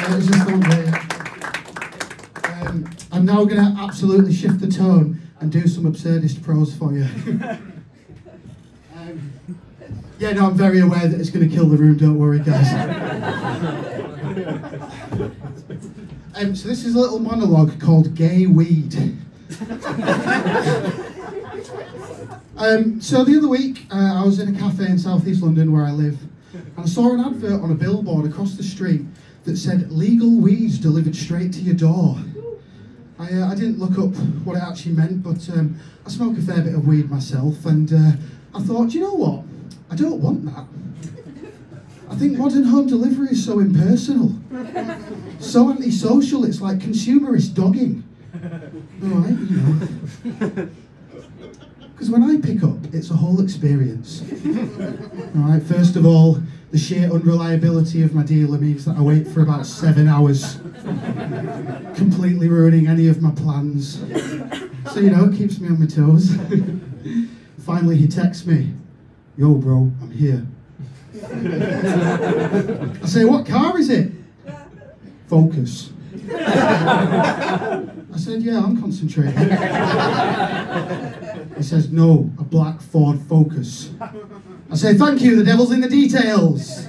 It was just not great. I'm now going to absolutely shift the tone and do some absurdist prose for you. Yeah, no, I'm very aware that it's going to kill the room, don't worry, guys. So this is a little monologue called Gay Weed. So the other week, I was in a cafe in South East London where I live, and I saw an advert on a billboard across the street that said, legal weed delivered straight to your door. I didn't look up what it actually meant, but I smoke a fair bit of weed myself, and I thought, you know what? I don't want that. I think modern home delivery is so impersonal, so antisocial, it's like consumerist dogging. Alright, you know. Because when I pick up, it's a whole experience. Alright, first of all, the sheer unreliability of my dealer means that I wait for about 7 hours, completely ruining any of my plans. So, you know, it keeps me on my toes. Finally, he texts me, yo bro, I'm here. I say, what car is it? Focus. I said, yeah, I'm concentrating. He says, no, a black Ford Focus. I say, thank you, the devil's in the details.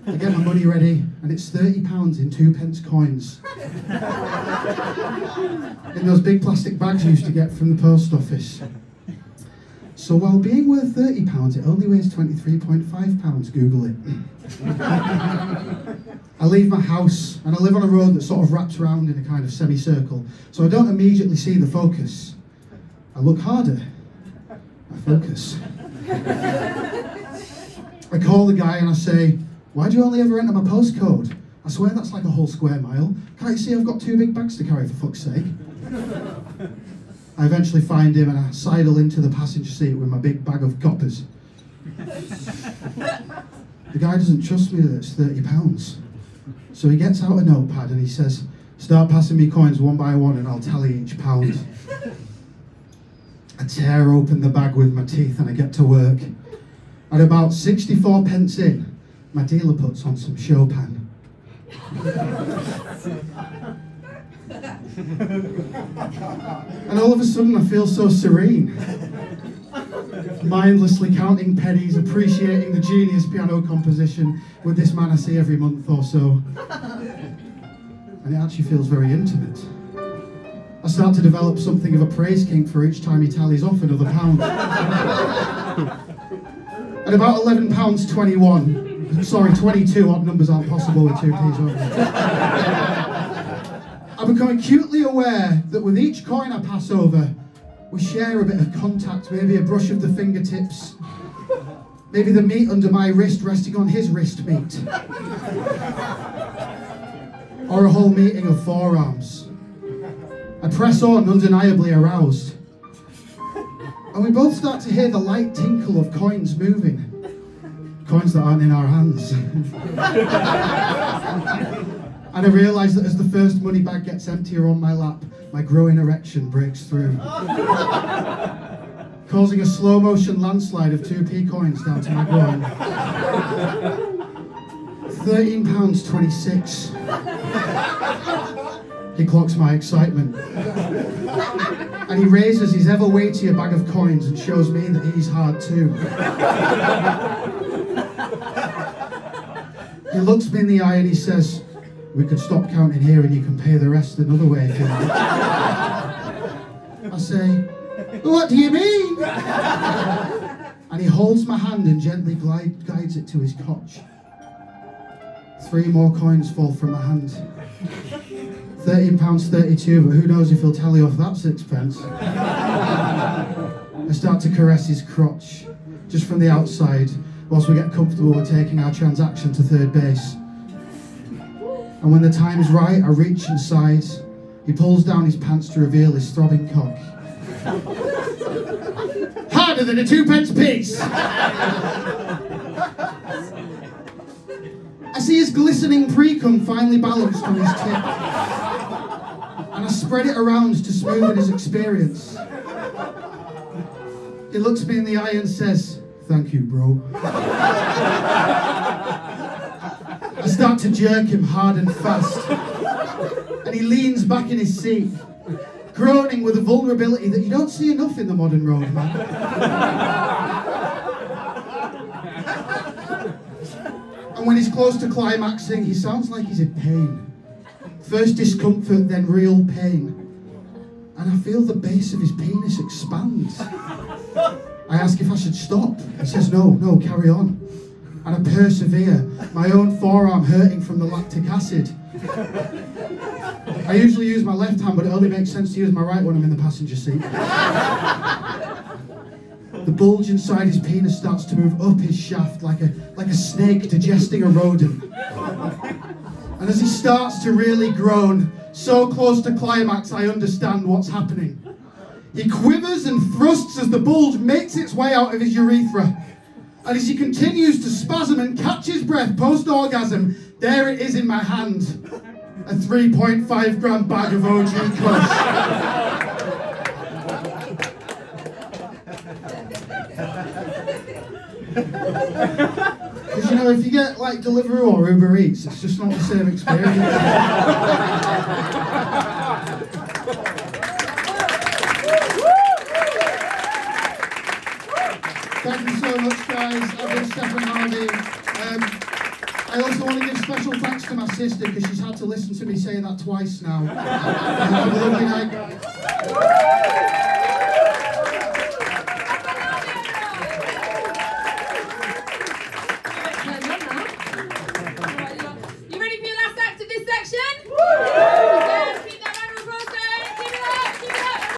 I get my money ready, and it's £30 in 2p coins. In those big plastic bags you used to get from the post office. So while being worth £30, it only weighs 23.5, Google it. I leave my house, and I live on a road that sort of wraps around in a kind of semicircle, so I don't immediately see the Focus. I look harder. I focus. I call the guy and I say, why do you only ever enter my postcode? I swear that's like a whole square mile. Can't you see I've got 2 big bags to carry, for fuck's sake? I eventually find him and I sidle into the passenger seat with my big bag of coppers. The guy doesn't trust me that it's £30. So he gets out a notepad and he says, start passing me coins one by one and I'll tally each pound. I tear open the bag with my teeth and I get to work. At about 64p in, my dealer puts on some Chopin. And all of a sudden I feel so serene. Mindlessly counting pennies, appreciating the genius piano composition with this man I see every month or so. And it actually feels very intimate. I start to develop something of a praise kink for each time he tallies off another pound. At about £11.21, sorry, 22, odd numbers aren't possible with 2p's only. I become acutely aware that with each coin I pass over, we share a bit of contact, maybe a brush of the fingertips, maybe the meat under my wrist resting on his wrist meat, or a whole meeting of forearms. I press on, undeniably aroused, and we both start to hear the light tinkle of coins moving, coins that aren't in our hands. And I realise that as the first money bag gets emptier on my lap, my growing erection breaks through, causing a slow motion landslide of 2p coins down to my groin. £13.26. He clocks my excitement. And he raises his ever weightier bag of coins and shows me that he's hard too. He looks me in the eye and he says, we could stop counting here and you can pay the rest another way if you like. I say, what do you mean? And he holds my hand and gently guides it to his crotch. 3 more coins fall from my hand. £13.32, but who knows if he'll tally off that 6p. I start to caress his crotch, just from the outside, whilst we get comfortable with taking our transaction to third base. And when the time is right, I reach inside. He pulls down his pants to reveal his throbbing cock. Harder than a 2p piece! I see his glistening pre-cum finally balanced on his tip. And I spread it around to smoothen his experience. He looks me in the eye and says, thank you, bro. I start to jerk him hard and fast. And he leans back in his seat, groaning with a vulnerability that you don't see enough in the modern road, man. And when he's close to climaxing, he sounds like he's in pain. First discomfort, then real pain. And I feel the base of his penis expand. I ask if I should stop. He says, no, carry on. And I persevere, my own forearm hurting from the lactic acid. I usually use my left hand, but it only makes sense to use my right when I'm in the passenger seat. The bulge inside his penis starts to move up his shaft like a snake digesting a rodent. And as he starts to really groan, so close to climax, I understand what's happening. He quivers and thrusts as the bulge makes its way out of his urethra. And as he continues to spasm and catch his breath post-orgasm, there it is in my hand. A 3.5 gram bag of OG Kush. Because, you know, if you get, like, Deliveroo or Uber Eats, it's just not the same experience. Thank you so much, guys. I've been Stefan Hardy. I also want to give special thanks to my sister because she's had to listen to me say that twice now. Have a lovely night, guys.